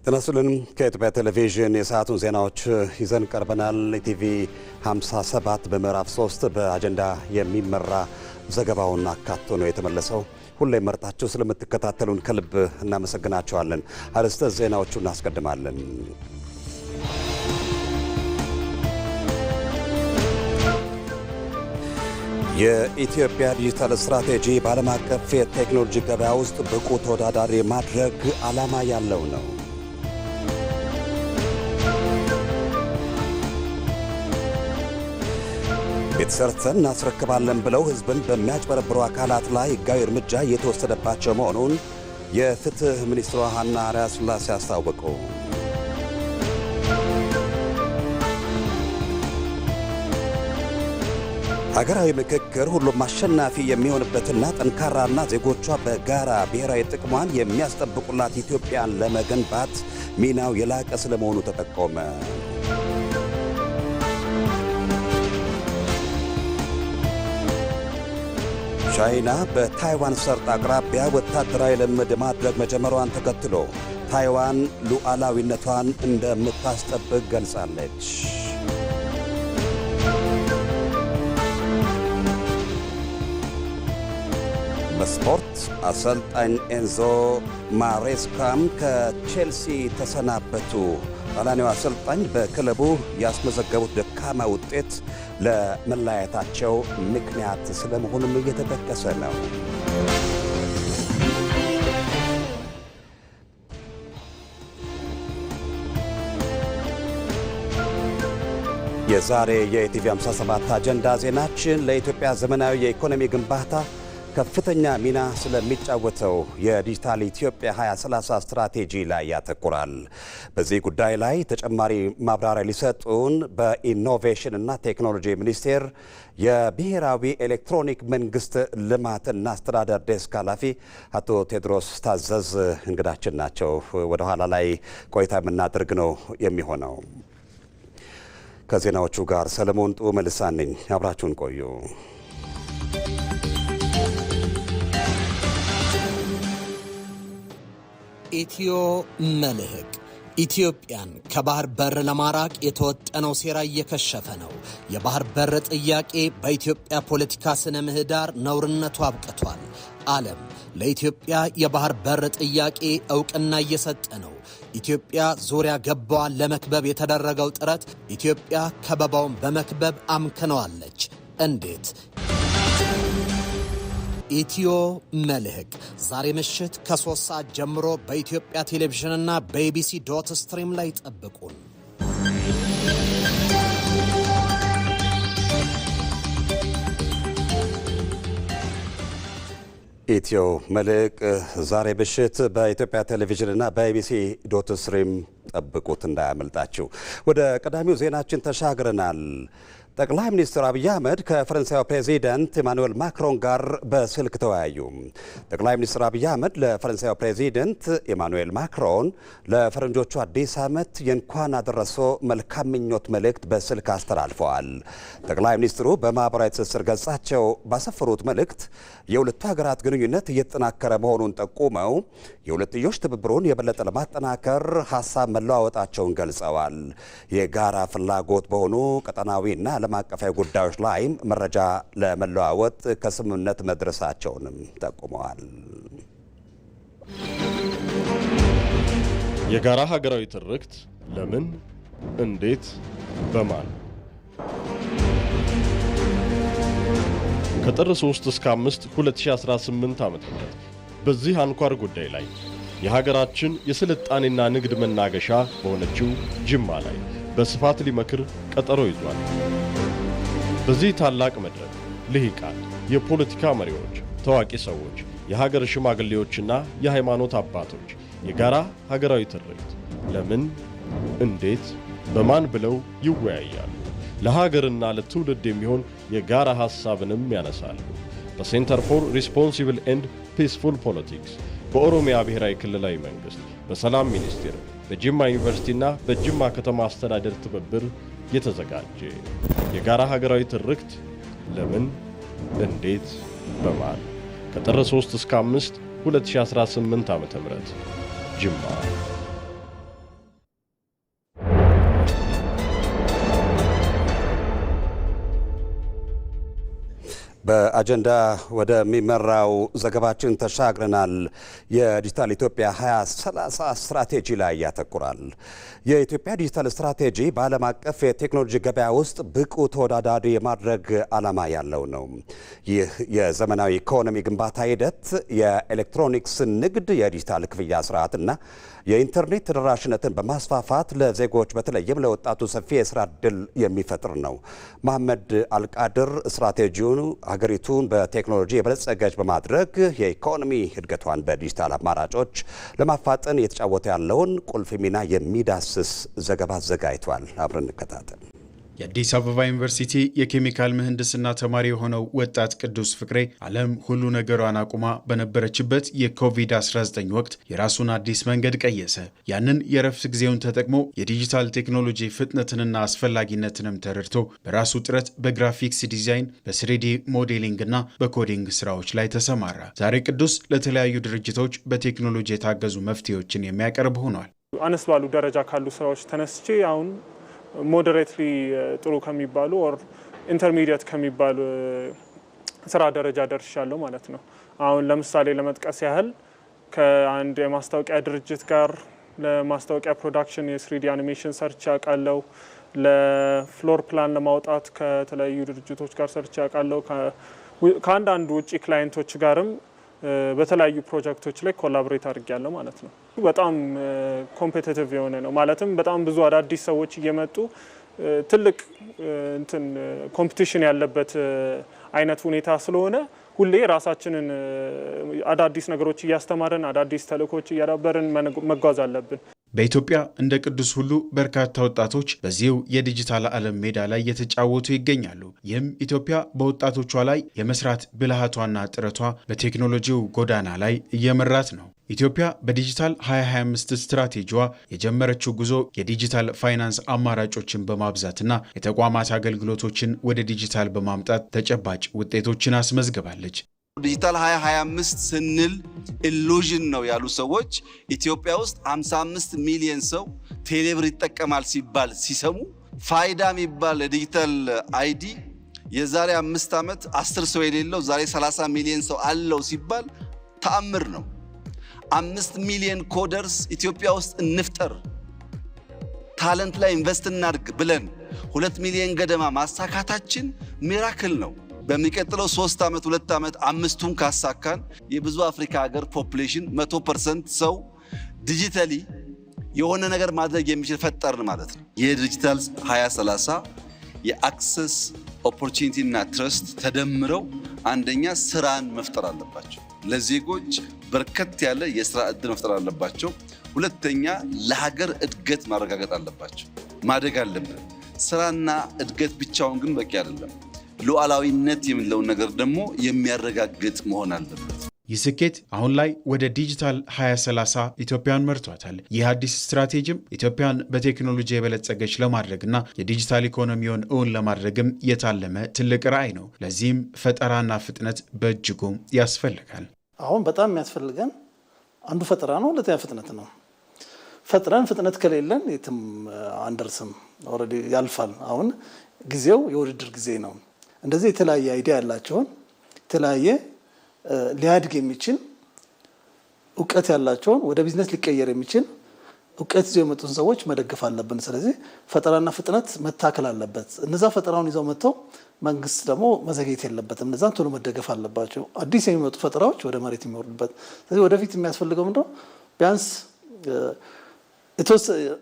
ተነሱልን ከኢትዮጵያ ቴሌቪዥን የሰዓቱን ዜናዎች ይዘን ቀርበናል። ኢቲቪ 57 በምዕራፍ 3 በአጀንዳ የሚመራ ዘገባውን አካቶ ነው የተመለሰው። ሁሌ መርጣችሁ ስለምትከታተሉን ከልብ እናመሰግናችኋለን። አርዕስተ ዜናዎቹን እናስቀድማለን። የኢትዮጵያ ዲጂታል ስትራቴጂ በዓለም አቀፍ የቴክኖሎጂ ገበያ ውስጥ ብቁ ተወዳዳሪ ማድረግ ዓላማ ያለው ነው። ቤት ሰርተን እናስረክባለን ብለው ሕዝብን በሚያጭበረብሩ አካላት ላይ ሕጋዊ እርምጃ እየተወሰደባቸው መሆኑን የፍትህ ሚኒስትሯ ሀና አርአያስላሴ አስታወቁ። ሀገራዊ ምክክር ሁሉም አሸናፊ የሚሆንበትና ጠንካራና ዜጎቿ በጋራ ብሔራዊ ጥቅሟን የሚያስጠብቁላት ኢትዮጵያን ለመገንባት ሚናው የላቀ ስለመሆኑ ተጠቆመ። ቻይና በታይዋን ሰርጥ አቅራቢያ ወታደራዊ ልምምድ ማድረግ መጀመሯን ተከትሎ ታይዋን ሉዓላዊነቷን እንደምታስጠብቅ ገልጻለች። በስፖርት አሰልጣኝ ኤንዞ ማሬስካም ከቼልሲ ተሰናበቱ። ጣሊያናዊው አሰልጣኝ በክለቡ ያስመዘገቡት ደካማ ውጤት ለመለያየታቸው ምክንያት ስለመሆኑም እየተጠቀሰ ነው። የዛሬ የኢቲቪ 57 አጀንዳ ዜናችን ለኢትዮጵያ ዘመናዊ የኢኮኖሚ ግንባታ ከፍተኛ ሚና ስለሚጫወተው የዲጂታል ኢትዮጵያ 2030 ስትራቴጂ ላይ ያተኩራል። በዚህ ጉዳይ ላይ ተጨማሪ ማብራሪያ ሊሰጡን በኢኖቬሽን እና ቴክኖሎጂ ሚኒስቴር የብሔራዊ ኤሌክትሮኒክ መንግስት ልማትና አስተዳደር ዴስክ ኃላፊ አቶ ቴዎድሮስ ታዘዝ እንግዳችን ናቸው። ወደ ኋላ ላይ ቆይታ የምናደርግ ነው የሚሆነው። ከዜናዎቹ ጋር ሰለሞን መልሳን ነኝ። አብራችሁን ቆዩ። ኢትዮ መልህቅ ኢትዮጵያን ከባህር በር ለማራቅ የተወጠነው ሴራ እየከሸፈ ነው። የባህር በር ጥያቄ በኢትዮጵያ ፖለቲካ ስነ ምህዳር ነውርነቱ አብቅቷል። ዓለም ለኢትዮጵያ የባህር በር ጥያቄ ዕውቅና እየሰጠ ነው። ኢትዮጵያ ዙሪያ ገባዋን ለመክበብ የተደረገው ጥረት ኢትዮጵያ ከበባውን በመክበብ አምክነዋለች። እንዴት? ኢትዮ መልህቅ ዛሬ ምሽት ከ3 ሰዓት ጀምሮ በኢትዮጵያ ቴሌቪዥንና በኢቢሲ.ስትሪም ላይ ጠብቁን። ኢትዮ መልህቅ ዛሬ ምሽት በኢትዮጵያ ቴሌቪዥንና በኢቢሲ.ስትሪም ጠብቁት እንዳያመልጣችሁ። ወደ ቀዳሚው ዜናችን ተሻግረናል። ጠቅላይ ሚኒስትር አብይ አህመድ ከፈረንሳዩ ፕሬዚደንት ኢማኑኤል ማክሮን ጋር በስልክ ተወያዩ። ጠቅላይ ሚኒስትር አብይ አህመድ ለፈረንሳዩ ፕሬዚደንት ኢማኑኤል ማክሮን ለፈረንጆቹ አዲስ ዓመት የእንኳን አደረሶ መልካም ምኞት መልእክት በስልክ አስተላልፈዋል። ጠቅላይ ሚኒስትሩ በማህበራዊ ትስስር ገጻቸው ባሰፈሩት መልእክት የሁለቱ ሀገራት ግንኙነት እየተጠናከረ መሆኑን ጠቁመው የሁለትዮሽ ትብብሩን የበለጠ ለማጠናከር ሀሳብ መለዋወጣቸውን ገልጸዋል። የጋራ ፍላጎት በሆኑ ቀጠናዊና ዓለም አቀፋዊ ጉዳዮች ላይም መረጃ ለመለዋወጥ ከስምምነት መድረሳቸውንም ጠቁመዋል። የጋራ ሀገራዊ ትርክት ለምን፣ እንዴት፣ በማን ከጥር 3 እስከ 5 2018 ዓ.ም በዚህ አንኳር ጉዳይ ላይ የሀገራችን የስልጣኔና ንግድ መናገሻ በሆነችው ጅማ ላይ በስፋት ሊመክር ቀጠሮ ይዟል። በዚህ ታላቅ መድረክ ልሂቃን፣ የፖለቲካ መሪዎች፣ ታዋቂ ሰዎች፣ የሀገር ሽማግሌዎችና የሃይማኖት አባቶች የጋራ ሀገራዊ ትርክት ለምን፣ እንዴት፣ በማን ብለው ይወያያሉ። ለሀገርና ለትውልድ የሚሆን የጋራ ሐሳብንም ያነሳሉ። በሴንተር ፎር ሪስፖንሲብል ኤንድ ፒስፉል ፖለቲክስ በኦሮሚያ ብሔራዊ ክልላዊ መንግስት በሰላም ሚኒስቴር በጅማ ዩኒቨርሲቲና በጅማ ከተማ አስተዳደር ትብብር የተዘጋጀ የጋራ ሀገራዊ ትርክት ለምን፣ እንዴት፣ በማን ከጥር 3 እስከ 5 2018 ዓ.ም ጅማ በአጀንዳ ወደሚመራው ዘገባችን ተሻግረናል። የዲጂታል ኢትዮጵያ 2030 ስትራቴጂ ላይ ያተኩራል። የኢትዮጵያ ዲጂታል ስትራቴጂ በዓለም አቀፍ የቴክኖሎጂ ገበያ ውስጥ ብቁ ተወዳዳሪ የማድረግ ዓላማ ያለው ነው። ይህ የዘመናዊ ኢኮኖሚ ግንባታ ሂደት የኤሌክትሮኒክስ ንግድ፣ የዲጂታል ክፍያ ስርዓትና የኢንተርኔት ተደራሽነትን በማስፋፋት ለዜጎች በተለይም ለወጣቱ ሰፊ የስራ ዕድል የሚፈጥር ነው። መሐመድ አልቃድር ስትራቴጂውን ሀገሪቱን በቴክኖሎጂ የበለጸገች በማድረግ የኢኮኖሚ እድገቷን በዲጂታል አማራጮች ለማፋጠን እየተጫወተ ያለውን ቁልፍ ሚና የሚዳስስ ዘገባ አዘጋጅቷል። አብረን እንከታተል። የአዲስ አበባ ዩኒቨርሲቲ የኬሚካል ምህንድስና ተማሪ የሆነው ወጣት ቅዱስ ፍቅሬ ዓለም ሁሉ ነገሯን አቁማ በነበረችበት የኮቪድ-19 ወቅት የራሱን አዲስ መንገድ ቀየሰ። ያንን የረፍት ጊዜውን ተጠቅሞ የዲጂታል ቴክኖሎጂ ፍጥነትንና አስፈላጊነትንም ተረድቶ በራሱ ጥረት በግራፊክስ ዲዛይን፣ በስሪዲ ሞዴሊንግ እና በኮዲንግ ስራዎች ላይ ተሰማራ። ዛሬ ቅዱስ ለተለያዩ ድርጅቶች በቴክኖሎጂ የታገዙ መፍትሄዎችን የሚያቀርብ ሆኗል። አነስ ባሉ ደረጃ ካሉ ስራዎች ተነስቼ አሁን ሞዴሬትሊ ጥሩ ከሚባሉ ኦር ኢንተርሚዲየት ከሚባሉ ስራ ደረጃ ደርሻለሁ ማለት ነው። አሁን ለምሳሌ ለመጥቀስ ያህል ከአንድ የማስታወቂያ ድርጅት ጋር ለማስታወቂያ ፕሮዳክሽን የስሪዲ አኒሜሽን ሰርች አውቃለሁ። ለፍሎር ፕላን ለማውጣት ከተለያዩ ድርጅቶች ጋር ሰርች አውቃለሁ። ከአንዳንድ ውጪ ክላይንቶች ጋርም በተለያዩ ፕሮጀክቶች ላይ ኮላቦሬት አድርጌያለሁ ማለት ነው። በጣም ኮምፒቲቲቭ የሆነ ነው ማለትም በጣም ብዙ አዳዲስ ሰዎች እየመጡ ትልቅ ኮምፒቲሽን ያለበት አይነት ሁኔታ ስለሆነ ሁሌ ራሳችንን አዳዲስ ነገሮች እያስተማርን አዳዲስ ተልእኮች እያዳበርን መጓዝ አለብን። በኢትዮጵያ እንደ ቅዱስ ሁሉ በርካታ ወጣቶች በዚሁ የዲጂታል ዓለም ሜዳ ላይ እየተጫወቱ ይገኛሉ። ይህም ኢትዮጵያ በወጣቶቿ ላይ የመስራት ብልሃቷና ጥረቷ በቴክኖሎጂው ጎዳና ላይ እየመራት ነው። ኢትዮጵያ በዲጂታል 2025 ስትራቴጂዋ የጀመረችው ጉዞ የዲጂታል ፋይናንስ አማራጮችን በማብዛትና የተቋማት አገልግሎቶችን ወደ ዲጂታል በማምጣት ተጨባጭ ውጤቶችን አስመዝግባለች። ዲጂታል 2025 ስንል ኢሉዥን ነው ያሉ ሰዎች ኢትዮጵያ ውስጥ 55 ሚሊዮን ሰው ቴሌብር ይጠቀማል ሲባል ሲሰሙ ፋይዳ የሚባል ዲጂታል አይዲ የዛሬ 5 ዓመት 10 ሰው የሌለው ዛሬ 30 ሚሊዮን ሰው አለው ሲባል ተአምር ነው። 5 ሚሊዮን ኮደርስ ኢትዮጵያ ውስጥ እንፍጠር፣ ታለንት ላይ ኢንቨስት እናድርግ ብለን 2 ሚሊዮን ገደማ ማሳካታችን ሚራክል ነው። በሚቀጥለው 3 ዓመት 2 ዓመት 5ቱን ካሳካን የብዙ አፍሪካ ሀገር ፖፑሌሽን 100% ሰው ዲጂታሊ የሆነ ነገር ማድረግ የሚችል ፈጠርን ማለት ነው። የዲጂታል 2030 የአክሰስ ኦፖርቹኒቲ እና ትረስት ተደምረው አንደኛ ስራን መፍጠር አለባቸው። ለዜጎች በርከት ያለ የስራ ዕድል መፍጠር አለባቸው። ሁለተኛ ለሀገር እድገት ማረጋገጥ አለባቸው። ማደግ አለብን። ስራና እድገት ብቻውን ግን በቂ አይደለም። ሉዓላዊነት የሚለው ነገር ደግሞ የሚያረጋግጥ መሆን አለበት። ይህ ስኬት አሁን ላይ ወደ ዲጂታል 2030 ኢትዮጵያን መርቷታል። ይህ አዲስ ስትራቴጂም ኢትዮጵያን በቴክኖሎጂ የበለጸገች ለማድረግና የዲጂታል ኢኮኖሚውን እውን ለማድረግም የታለመ ትልቅ ራዕይ ነው። ለዚህም ፈጠራና ፍጥነት በእጅጉ ያስፈልጋል። አሁን በጣም የሚያስፈልገን አንዱ ፈጠራ ነው፣ ሁለተኛ ፍጥነት ነው። ፈጥረን ፍጥነት ከሌለን የትም አንደርስም፣ ኦልሬዲ ያልፋል። አሁን ጊዜው የውድድር ጊዜ ነው። እንደዚህ የተለያየ አይዲያ ያላቸውን የተለያየ ሊያድግ የሚችል እውቀት ያላቸውን ወደ ቢዝነስ ሊቀየር የሚችል እውቀት ይዘው የመጡን ሰዎች መደገፍ አለብን። ስለዚህ ፈጠራና ፍጥነት መታከል አለበት። እነዛ ፈጠራውን ይዘው መጥተው መንግስት ደግሞ መዘግየት የለበትም። እነዛን ቶሎ መደገፍ አለባቸው። አዲስ የሚመጡ ፈጠራዎች ወደ መሬት የሚወርዱበት። ስለዚህ ወደፊት የሚያስፈልገው ምንድነው? ቢያንስ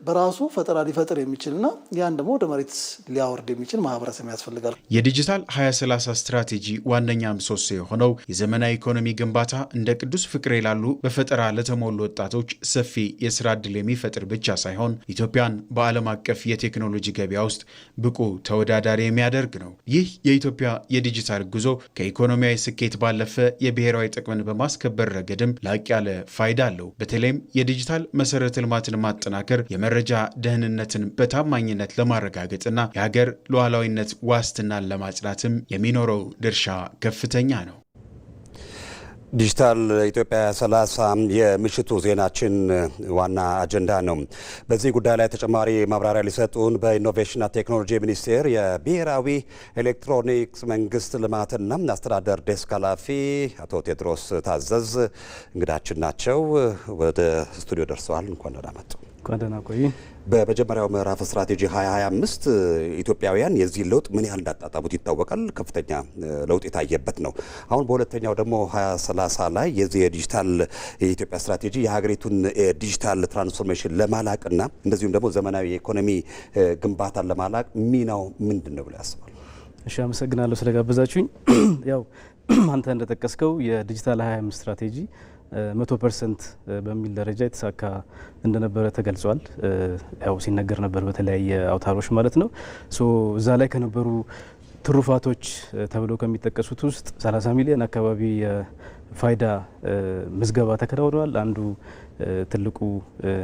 በራሱ ፈጠራ ሊፈጥር የሚችልና ያን ደግሞ ወደ መሬት ሊያወርድ የሚችል ማህበረሰብ ያስፈልጋል። የዲጂታል 2030 ስትራቴጂ ዋነኛ ምሰሶ የሆነው የዘመናዊ ኢኮኖሚ ግንባታ እንደ ቅዱስ ፍቅሬ ላሉ በፈጠራ ለተሞሉ ወጣቶች ሰፊ የስራ ዕድል የሚፈጥር ብቻ ሳይሆን ኢትዮጵያን በዓለም አቀፍ የቴክኖሎጂ ገበያ ውስጥ ብቁ ተወዳዳሪ የሚያደርግ ነው። ይህ የኢትዮጵያ የዲጂታል ጉዞ ከኢኮኖሚያዊ ስኬት ባለፈ የብሔራዊ ጥቅምን በማስከበር ረገድም ላቅ ያለ ፋይዳ አለው። በተለይም የዲጂታል መሰረተ ልማትን ማጠናከር የመረጃ ደህንነትን በታማኝነት ለማረጋገጥና የሀገር ሉዓላዊነት ዋስትናን ለማጽናትም የሚኖረው ድርሻ ከፍተኛ ነው። ዲጂታል ኢትዮጵያ 30 የምሽቱ ዜናችን ዋና አጀንዳ ነው። በዚህ ጉዳይ ላይ ተጨማሪ ማብራሪያ ሊሰጡን በኢኖቬሽንና ቴክኖሎጂ ሚኒስቴር የብሔራዊ ኤሌክትሮኒክስ መንግስት ልማትና አስተዳደር ዴስክ ኃላፊ አቶ ቴድሮስ ታዘዝ እንግዳችን ናቸው። ወደ ስቱዲዮ ደርሰዋል። እንኳን ደህና መጡ። እንኳን ደህና ቆይ። በመጀመሪያው ምዕራፍ ስትራቴጂ 2025 ኢትዮጵያውያን የዚህ ለውጥ ምን ያህል እንዳጣጣሙት ይታወቃል። ከፍተኛ ለውጥ የታየበት ነው። አሁን በሁለተኛው ደግሞ 2030 ላይ የዚህ የዲጂታል የኢትዮጵያ ስትራቴጂ የሀገሪቱን ዲጂታል ትራንስፎርሜሽን ለማላቅና እንደዚሁም ደግሞ ዘመናዊ የኢኮኖሚ ግንባታን ለማላቅ ሚናው ምንድን ነው ብለው ያስባሉ? እሺ፣ አመሰግናለሁ ስለጋበዛችሁኝ። ያው አንተ እንደጠቀስከው የዲጂታል 2025 ስትራቴጂ 100% በሚል ደረጃ የተሳካ እንደነበረ ተገልጿል። ያው ሲነገር ነበር በተለያየ አውታሮች ማለት ነው። እዛ ላይ ከነበሩ ትሩፋቶች ተብሎ ከሚጠቀሱት ውስጥ 30 ሚሊዮን አካባቢ የፋይዳ ምዝገባ ተከናውኗል። አንዱ ትልቁ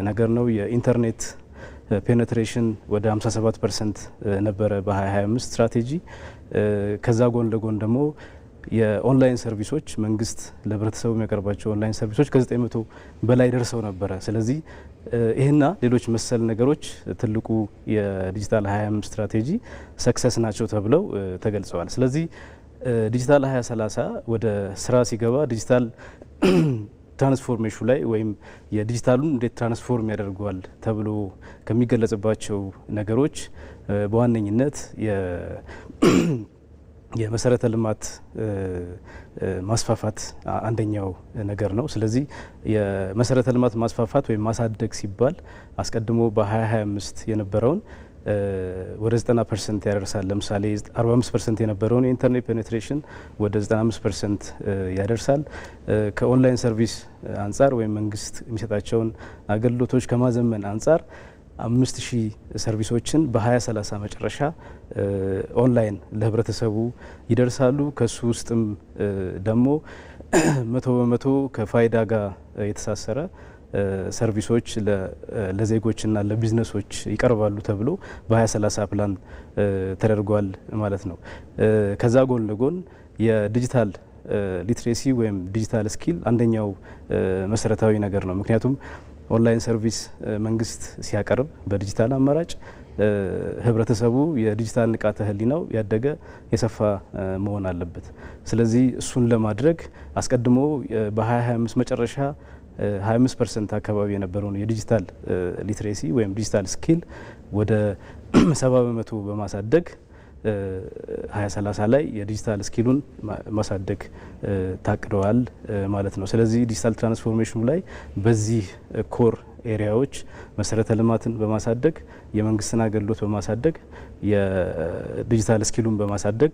ነገር ነው። የኢንተርኔት ፔኔትሬሽን ወደ 57% ነበረ በ2025 ስትራቴጂ። ከዛ ጎን ለጎን ደግሞ የኦንላይን ሰርቪሶች መንግስት ለህብረተሰቡ የሚያቀርባቸው ኦንላይን ሰርቪሶች ከ900 በላይ ደርሰው ነበረ። ስለዚህ ይህና ሌሎች መሰል ነገሮች ትልቁ የዲጂታል 2025 ስትራቴጂ ሰክሰስ ናቸው ተብለው ተገልጸዋል። ስለዚህ ዲጂታል 2030 ወደ ስራ ሲገባ ዲጂታል ትራንስፎርሜሽኑ ላይ ወይም የዲጂታሉን እንዴት ትራንስፎርም ያደርገዋል ተብሎ ከሚገለጽባቸው ነገሮች በዋነኝነት የመሰረተ ልማት ማስፋፋት አንደኛው ነገር ነው። ስለዚህ የመሰረተ ልማት ማስፋፋት ወይም ማሳደግ ሲባል አስቀድሞ በ2025 የነበረውን ወደ 90% ያደርሳል። ለምሳሌ 45% የነበረውን የኢንተርኔት ፔኔትሬሽን ወደ 95% ያደርሳል። ከኦንላይን ሰርቪስ አንጻር ወይም መንግስት የሚሰጣቸውን አገልግሎቶች ከማዘመን አንጻር 5000 ሰርቪሶችን በ2030 መጨረሻ ኦንላይን ለህብረተሰቡ ይደርሳሉ። ከሱ ውስጥም ደግሞ 100% ከፋይዳ ጋር የተሳሰረ ሰርቪሶች ለዜጎችና ለቢዝነሶች ይቀርባሉ ተብሎ በ2030 ፕላን ተደርጓል ማለት ነው። ከዛ ጎን ለጎን የዲጂታል ሊትሬሲ ወይም ዲጂታል ስኪል አንደኛው መሰረታዊ ነገር ነው። ምክንያቱም ኦንላይን ሰርቪስ መንግስት ሲያቀርብ በዲጂታል አማራጭ ህብረተሰቡ የዲጂታል ንቃተ ህሊናው ያደገ የሰፋ መሆን አለበት። ስለዚህ እሱን ለማድረግ አስቀድሞ በ2025 መጨረሻ 25% አካባቢ የነበረውን የዲጂታል ሊትሬሲ ወይም ዲጂታል ስኪል ወደ 70% በማሳደግ 2030 ላይ የዲጂታል ስኪሉን ማሳደግ ታቅደዋል ማለት ነው። ስለዚህ ዲጂታል ትራንስፎርሜሽኑ ላይ በዚህ ኮር ኤሪያዎች መሰረተ ልማትን በማሳደግ የመንግስትን አገልግሎት በማሳደግ የዲጂታል ስኪሉን በማሳደግ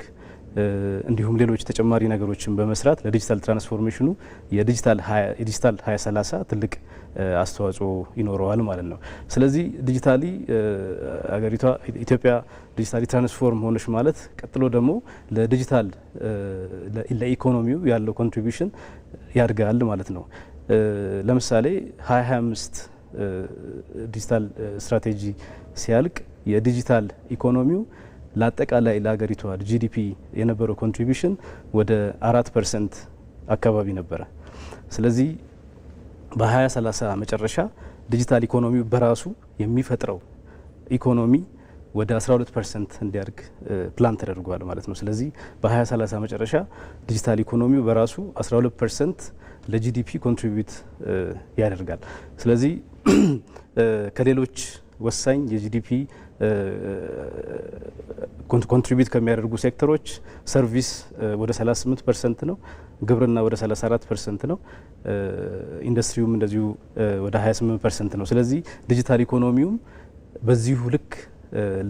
እንዲሁም ሌሎች ተጨማሪ ነገሮችን በመስራት ለዲጂታል ትራንስፎርሜሽኑ የዲጂታል 2030 ትልቅ አስተዋጽኦ ይኖረዋል ማለት ነው። ስለዚህ ዲጂታሊ አገሪቷ ኢትዮጵያ ዲጂታሊ ትራንስፎርም ሆነች ማለት ቀጥሎ ደግሞ ለዲጂታል ለኢኮኖሚው ያለው ኮንትሪቢዩሽን ያድጋል ማለት ነው። ለምሳሌ 2025 ዲጂታል ስትራቴጂ ሲያልቅ የዲጂታል ኢኮኖሚው ለአጠቃላይ ለሀገሪቷ ጂዲፒ የነበረው ኮንትሪቢዩሽን ወደ 4% አካባቢ ነበረ። ስለዚህ በ2030 መጨረሻ ዲጂታል ኢኮኖሚው በራሱ የሚፈጥረው ኢኮኖሚ ወደ 12% እንዲያድግ ፕላን ተደርጓል ማለት ነው። ስለዚህ በ2030 መጨረሻ ዲጂታል ኢኮኖሚው በራሱ 12% ለጂዲፒ ኮንትሪቢዩት ያደርጋል። ስለዚህ ከሌሎች ወሳኝ የጂዲፒ ኮንትሪቢዩት ከሚያደርጉ ሴክተሮች ሰርቪስ ወደ 38% ነው፣ ግብርና ወደ 34% ነው፣ ኢንዱስትሪውም እንደዚሁ ወደ 28% ነው። ስለዚህ ዲጂታል ኢኮኖሚውም በዚሁ ልክ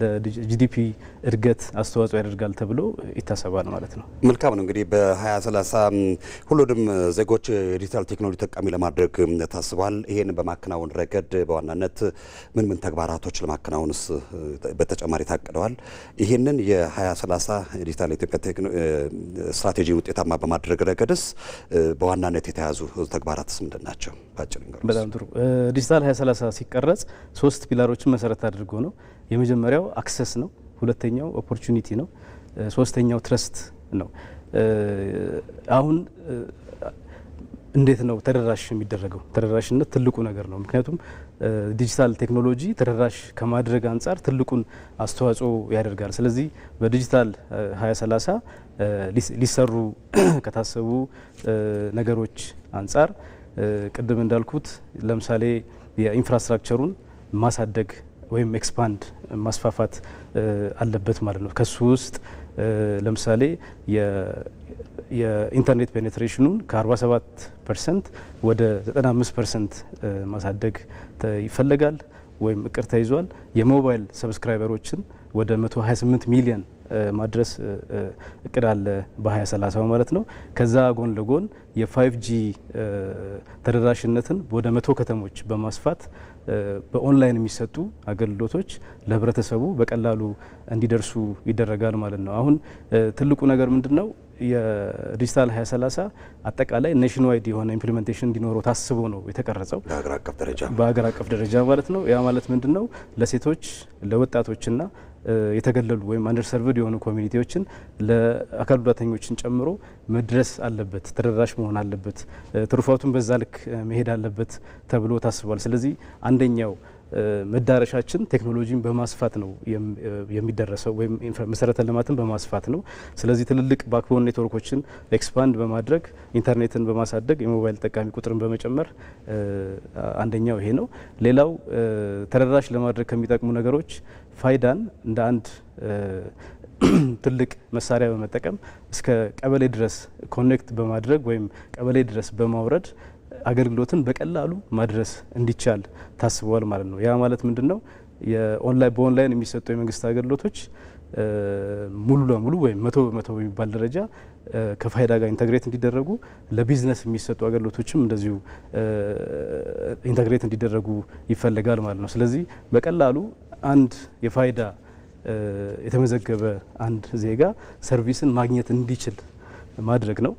ለጂዲፒ እድገት አስተዋጽኦ ያደርጋል ተብሎ ይታሰባል ማለት ነው። መልካም ነው። እንግዲህ በ2030 ሁሉንም ዜጎች የዲጂታል ቴክኖሎጂ ተጠቃሚ ለማድረግ ታስቧል። ይሄን በማከናወን ረገድ በዋናነት ምን ምን ተግባራቶች ለማከናወንስ በተጨማሪ ታቅደዋል? ይሄንን የ2030 ዲጂታል ኢትዮጵያ ስትራቴጂ ውጤታማ በማድረግ ረገድስ በዋናነት የተያዙ ተግባራትስ ምንድን ናቸው? ባጭሩ እንግዲህ በጣም ጥሩ። ዲጂታል 2030 ሲቀረጽ 3 ፒላሮችን መሰረት አድርጎ ነው። የመጀመሪያው አክሰስ ነው፣ ሁለተኛው ኦፖርቹኒቲ ነው፣ ሶስተኛው ትረስት ነው። አሁን እንዴት ነው ተደራሽ የሚደረገው? ተደራሽነት ትልቁ ነገር ነው። ምክንያቱም ዲጂታል ቴክኖሎጂ ተደራሽ ከማድረግ አንጻር ትልቁን አስተዋጽኦ ያደርጋል። ስለዚህ በዲጂታል 2030 ሊሰሩ ከታሰቡ ነገሮች አንጻር ቅድም እንዳልኩት ለምሳሌ የኢንፍራስትራክቸሩን ማሳደግ ወይም ኤክስፓንድ ማስፋፋት አለበት ማለት ነው። ከሱ ውስጥ ለምሳሌ የኢንተርኔት ፔኔትሬሽኑን ከ47% ወደ 95% ማሳደግ ይፈለጋል ወይም እቅድ ተይዟል። የሞባይል ሰብስክራይበሮችን ወደ 128 ሚሊዮን ማድረስ እቅድ አለ በ2030 ማለት ነው። ከዛ ጎን ለጎን የ5G ተደራሽነትን ወደ 100 ከተሞች በማስፋት በኦንላይን የሚሰጡ አገልግሎቶች ለህብረተሰቡ በቀላሉ እንዲደርሱ ይደረጋል ማለት ነው። አሁን ትልቁ ነገር ምንድነው? የዲጂታል 2030 አጠቃላይ ኔሽን ዋይድ የሆነ ኢምፕሊሜንቴሽን እንዲኖረው ታስቦ ነው የተቀረጸው በሀገር አቀፍ ደረጃ ማለት ነው። ያ ማለት ምንድነው? ለሴቶች ለወጣቶችና የተገለሉ ወይም አንደርሰርቭድ የሆኑ ኮሚኒቲዎችን ለአካል ጉዳተኞችን ጨምሮ መድረስ አለበት፣ ተደራሽ መሆን አለበት፣ ትሩፋቱን በዛ ልክ መሄድ አለበት ተብሎ ታስቧል። ስለዚህ አንደኛው መዳረሻችን ቴክኖሎጂን በማስፋት ነው የሚደረሰው ወይም መሰረተ ልማትን በማስፋት ነው። ስለዚህ ትልልቅ ባክቦን ኔትወርኮችን ኤክስፓንድ በማድረግ ኢንተርኔትን በማሳደግ የሞባይል ተጠቃሚ ቁጥርን በመጨመር አንደኛው ይሄ ነው። ሌላው ተደራሽ ለማድረግ ከሚጠቅሙ ነገሮች ፋይዳን እንደ አንድ ትልቅ መሳሪያ በመጠቀም እስከ ቀበሌ ድረስ ኮኔክት በማድረግ ወይም ቀበሌ ድረስ በማውረድ አገልግሎትን በቀላሉ ማድረስ እንዲቻል ታስበዋል ማለት ነው። ያ ማለት ምንድነው? በኦንላይን የሚሰጡ የመንግስት አገልግሎቶች ሙሉ ለሙሉ ወይም 100% በሚባል ደረጃ ከፋይዳ ጋር ኢንተግሬት እንዲደረጉ፣ ለቢዝነስ የሚሰጡ አገልግሎቶችም እንደዚሁ ኢንተግሬት እንዲደረጉ ይፈልጋል ማለት ነው። ስለዚህ በቀላሉ አንድ የፋይዳ የተመዘገበ አንድ ዜጋ ሰርቪስን ማግኘት እንዲችል ማድረግ ነው።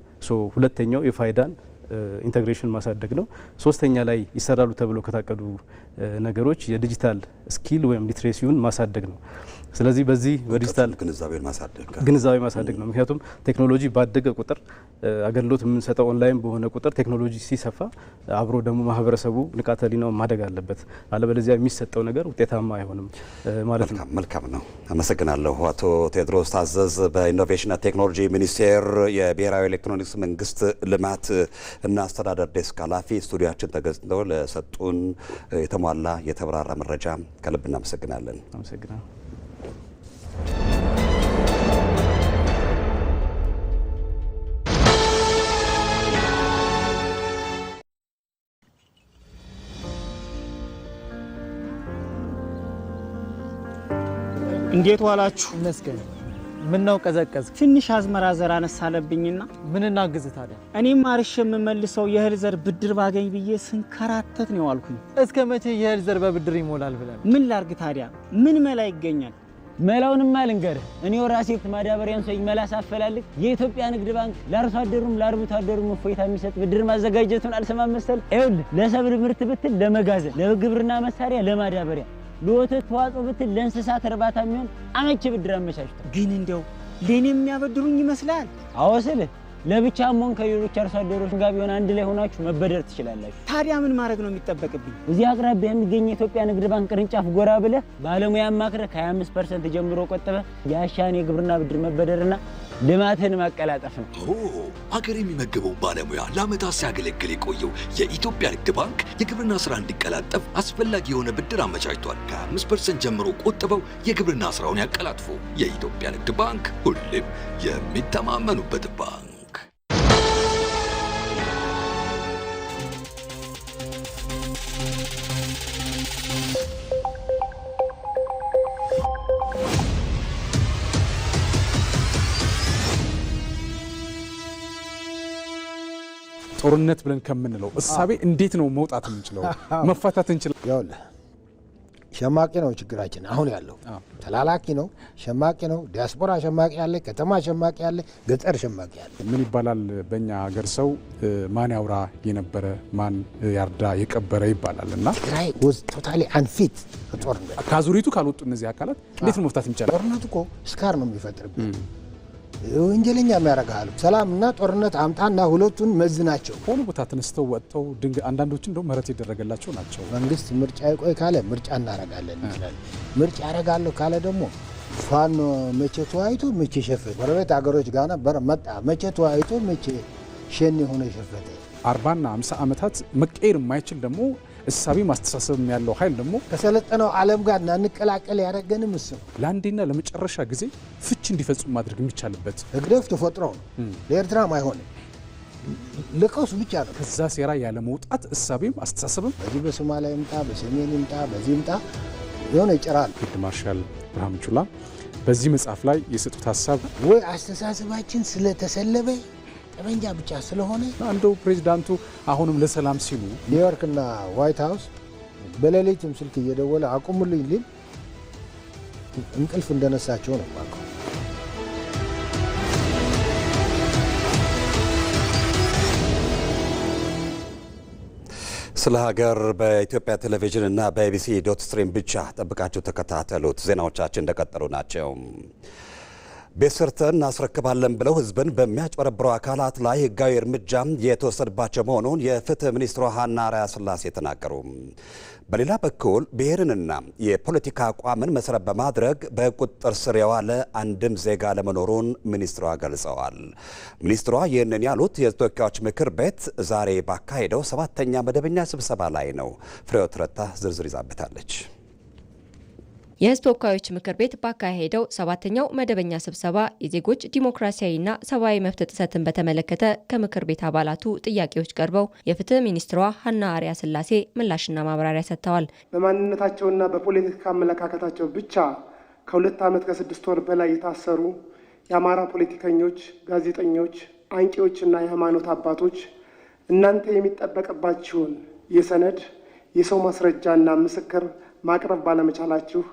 ሁለተኛው የፋይዳን ኢንተግሬሽን ማሳደግ ነው። ሶስተኛ ላይ ይሰራሉ ተብሎ ከታቀዱ ነገሮች የዲጂታል ስኪል ወይም ሊትሬሲውን ማሳደግ ነው። ስለዚህ በዚህ በዲጂታል ግንዛቤ ማሳደግ ነው። ምክንያቱም ቴክኖሎጂ ባደገ ቁጥር አገልግሎት የምንሰጠው ኦንላይን በሆነ ቁጥር ቴክኖሎጂ ሲሰፋ አብሮ ደግሞ ማህበረሰቡ ንቃተ ህሊናው ማደግ አለበት። አለበለዚያ የሚሰጠው ነገር ውጤታማ አይሆንም ማለት ነው። መልካም ነው። አመሰግናለሁ። አቶ ቴዎድሮስ ታዘዝ በኢኖቬሽንና ቴክኖሎጂ ሚኒስቴር የብሔራዊ ኤሌክትሮኒክስ መንግስት ልማት እና አስተዳደር ዴስክ ኃላፊ ስቱዲያችን ተገኝተው ለሰጡን የተሟላ የተብራራ መረጃ ከልብ እናመሰግናለን። አመሰግናለሁ። እንዴት ዋላችሁ? መስገን ምን ነው ቀዘቀዝ? ትንሽ አዝመራ ዘር አነሳለብኝና ምን እናግዝ ታዲያ? እኔም ማርሽ የምመልሰው የእህል ዘር ብድር ባገኝ ብዬ ስንከራተት ነው ያልኩኝ። እስከ መቼ የእህል ዘር በብድር ይሞላል ብለን? ምን ላርግ ታዲያ? ምን መላ ይገኛል? መላውንማ ልንገርህ። እኔው ራሴ ማዳበሪያን ሰኝ መላ ሳፈላልግ የኢትዮጵያ ንግድ ባንክ ለአርሶ አደሩም ለአርብቶ አደሩም እፎይታ የሚሰጥ ብድር ማዘጋጀቱን አልሰማም መሰል። ይኸውልህ ለሰብል ምርት ብትል ለመጋዘን፣ ለግብርና መሳሪያ፣ ለማዳበሪያ፣ ለወተት ተዋጽኦ ብትል ለእንስሳት እርባታ የሚሆን አመቺ ብድር አመቻችቷል። ግን እንደው ለኔ የሚያበድሩኝ ይመስላል? አዎ ስልህ ለብቻም ሆነ ከሌሎች አርሶ አደሮች ጋር ቢሆን አንድ ላይ ሆናችሁ መበደር ትችላላችሁ። ታዲያ ምን ማድረግ ነው የሚጠበቅብኝ? እዚህ አቅራቢያ የሚገኝ የኢትዮጵያ ንግድ ባንክ ቅርንጫፍ ጎራ ብለህ ባለሙያ አማክረህ ከ25% ጀምሮ ቆጥበህ ያሻን የግብርና ብድር መበደርና ልማትን ማቀላጠፍ ነው። አገር የሚመግበው ባለሙያ ለዓመታት ሲያገለግል የቆየው የኢትዮጵያ ንግድ ባንክ የግብርና ስራ እንዲቀላጠፍ አስፈላጊ የሆነ ብድር አመቻችቷል። ከ5% ጀምሮ ቆጥበው የግብርና ስራውን ያቀላጥፉ። የኢትዮጵያ ንግድ ባንክ ሁሌም የሚተማመኑበት ባንክ። ጦርነት ብለን ከምንለው እሳቤ እንዴት ነው መውጣት የምንችለው? መፋታት እንችላለን? ያውልህ ሸማቂ ነው ችግራችን። አሁን ያለው ተላላኪ ነው፣ ሸማቂ ነው። ዲያስፖራ ሸማቂ ያለ፣ ከተማ ሸማቂ ያለ፣ ገጠር ሸማቂ ያለ። ምን ይባላል በእኛ ሀገር ሰው ማን ያውራ የነበረ ማን ያርዳ የቀበረ ይባላል። እና ትግራይ ወዝ ቶታሊ አንፊት ጦርነት ከአዙሪቱ ካልወጡ እነዚህ አካላት እንዴት ነው መፍታት እንችላለን? ጦርነቱ እኮ ስካር ነው የሚፈጥርብን። ወንጀለኛ የሚያደርጋሉ። ሰላምና ጦርነት አምጣና ሁለቱን መዝናቸው። ከሆኑ ቦታ ተነስተው ወጥተው አንዳንዶች እንደው ምህረት የደረገላቸው ናቸው። መንግስት ምርጫ ይቆይ ካለ ምርጫ እናረጋለን ይላል። ምርጫ ያረጋለሁ ካለ ደግሞ ፋኖ መቼ ተዋይቶ መቼ ሸፈተ። ጎረቤት አገሮች ጋር ነበር መጣ መቼ ተዋይቶ መቼ ሸኔ ሆነ ሸፈተ። 40ና 50 ዓመታት መቀየር የማይችል ደግሞ እሳቢ ማስተሳሰብ ያለው ኃይል ደግሞ ከሰለጠነው ዓለም ጋር እንዳንቀላቀል ያደረገንም እሱ ለአንዴና ለመጨረሻ ጊዜ ፍች እንዲፈጽሙ ማድረግ የሚቻልበት ህግደፍ ተፈጥሮ ነው። ለኤርትራም አይሆንም፣ ለቀውስ ብቻ ነው። ከዛ ሴራ ያለ መውጣት እሳቤም አስተሳሰብም በዚህ በሶማሊያ ይምጣ በሰሜን ይምጣ በዚህ ይምጣ የሆነ ይጭራል። ፊልድ ማርሻል ብርሃኑ ጁላ በዚህ መጽሐፍ ላይ የሰጡት ሀሳብ ወይ አስተሳሰባችን ስለተሰለበ ጠመንጃ ብቻ ስለሆነ አንዱ ፕሬዚዳንቱ አሁንም ለሰላም ሲሉ ኒውዮርክና ዋይት ሃውስ በሌሊትም ስልክ እየደወለ አቁሙልኝ ሊል እንቅልፍ እንደነሳቸው ነው ማለት። ስለ ሀገር በኢትዮጵያ ቴሌቪዥን እና በኢቢሲ ዶት ስትሪም ብቻ ጠብቃችሁ ተከታተሉት። ዜናዎቻችን እንደቀጠሉ ናቸው። ቤት ሰርተን እናስረክባለን ብለው ህዝብን በሚያጭበረብሩ አካላት ላይ ህጋዊ እርምጃ የተወሰደባቸው መሆኑን የፍትህ ሚኒስትሯ ሀና አርአያ ስላሴ ተናገሩ። በሌላ በኩል ብሔርንና የፖለቲካ አቋምን መሰረት በማድረግ በቁጥጥር ስር የዋለ አንድም ዜጋ ለመኖሩን ሚኒስትሯ ገልጸዋል። ሚኒስትሯ ይህንን ያሉት የተወካዮች ምክር ቤት ዛሬ ባካሄደው 7ኛ መደበኛ ስብሰባ ላይ ነው። ፍሬሕይወት ረታ ዝርዝር ይዛበታለች። የህዝብ ተወካዮች ምክር ቤት ባካሄደው 7ኛው መደበኛ ስብሰባ የዜጎች ዲሞክራሲያዊና ሰብአዊ መብት ጥሰትን በተመለከተ ከምክር ቤት አባላቱ ጥያቄዎች ቀርበው የፍትህ ሚኒስትሯ ሀና አርአያ ስላሴ ምላሽና ማብራሪያ ሰጥተዋል። በማንነታቸውና በፖለቲካ አመለካከታቸው ብቻ ከ2 ዓመት ከ6 ወር በላይ የታሰሩ የአማራ ፖለቲከኞች፣ ጋዜጠኞች፣ አንቂዎችና የሃይማኖት አባቶች እናንተ የሚጠበቅባችሁን የሰነድ የሰው ማስረጃና ምስክር ማቅረብ ባለመቻላችሁ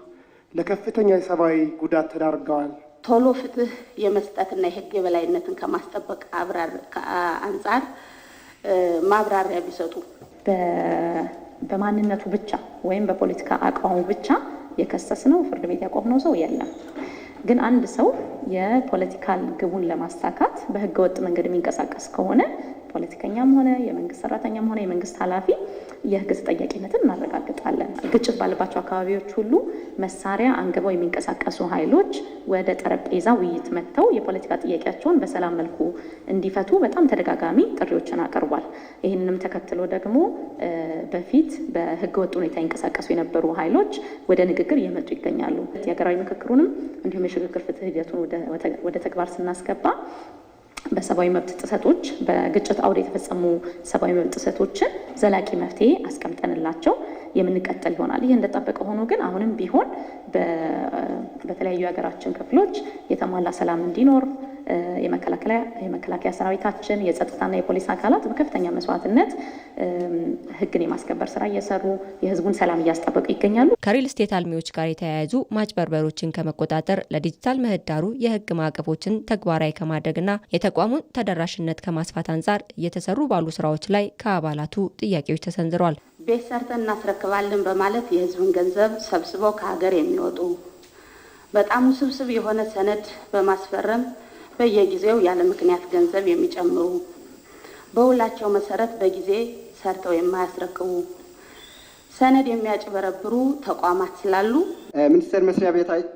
ለከፍተኛ የሰብአዊ ጉዳት ተዳርገዋል። ቶሎ ፍትህ የመስጠትና የህግ የበላይነትን ከማስጠበቅ አንጻር ማብራሪያ ቢሰጡ። በማንነቱ ብቻ ወይም በፖለቲካ አቋሙ ብቻ የከሰስነው ፍርድ ቤት ያቆምነው ሰው የለም። ግን አንድ ሰው የፖለቲካል ግቡን ለማሳካት በህገ ወጥ መንገድ የሚንቀሳቀስ ከሆነ ፖለቲከኛም ሆነ የመንግስት ሰራተኛም ሆነ የመንግስት ኃላፊ የህግ ተጠያቂነትን እናረጋግጣለን። ግጭት ባለባቸው አካባቢዎች ሁሉ መሳሪያ አንግበው የሚንቀሳቀሱ ኃይሎች ወደ ጠረጴዛ ውይይት መጥተው የፖለቲካ ጥያቄያቸውን በሰላም መልኩ እንዲፈቱ በጣም ተደጋጋሚ ጥሪዎችን አቅርቧል። ይህንንም ተከትሎ ደግሞ በፊት በህገ ወጥ ሁኔታ ይንቀሳቀሱ የነበሩ ኃይሎች ወደ ንግግር እየመጡ ይገኛሉ። የሀገራዊ ምክክሩንም እንዲሁም የሽግግር ፍትህ ሂደቱን ወደ ተግባር ስናስገባ በሰብአዊ መብት ጥሰቶች በግጭት አውድ የተፈጸሙ ሰብአዊ መብት ጥሰቶችን ዘላቂ መፍትሄ አስቀምጠንላቸው የምንቀጥል ይሆናል። ይህ እንደተጠበቀ ሆኖ ግን አሁንም ቢሆን በተለያዩ የሀገራችን ክፍሎች የተሟላ ሰላም እንዲኖር የመከላከያ ሰራዊታችን የጸጥታና የፖሊስ አካላት በከፍተኛ መስዋዕትነት ህግን የማስከበር ስራ እየሰሩ የህዝቡን ሰላም እያስጠበቁ ይገኛሉ። ከሪል ስቴት አልሚዎች ጋር የተያያዙ ማጭበርበሮችን ከመቆጣጠር ለዲጂታል ምህዳሩ የህግ ማዕቀፎችን ተግባራዊ ከማድረግና የተቋሙን ተደራሽነት ከማስፋት አንጻር እየተሰሩ ባሉ ስራዎች ላይ ከአባላቱ ጥያቄዎች ተሰንዝረዋል። ቤት ሰርተን እናስረክባለን በማለት የህዝብን ገንዘብ ሰብስበው ከሀገር የሚወጡ በጣም ውስብስብ የሆነ ሰነድ በማስፈረም በየጊዜው ያለ ምክንያት ገንዘብ የሚጨምሩ በውላቸው መሰረት በጊዜ ሰርተው የማያስረክቡ ሰነድ የሚያጭበረብሩ ተቋማት ስላሉ ሚኒስቴር መስሪያ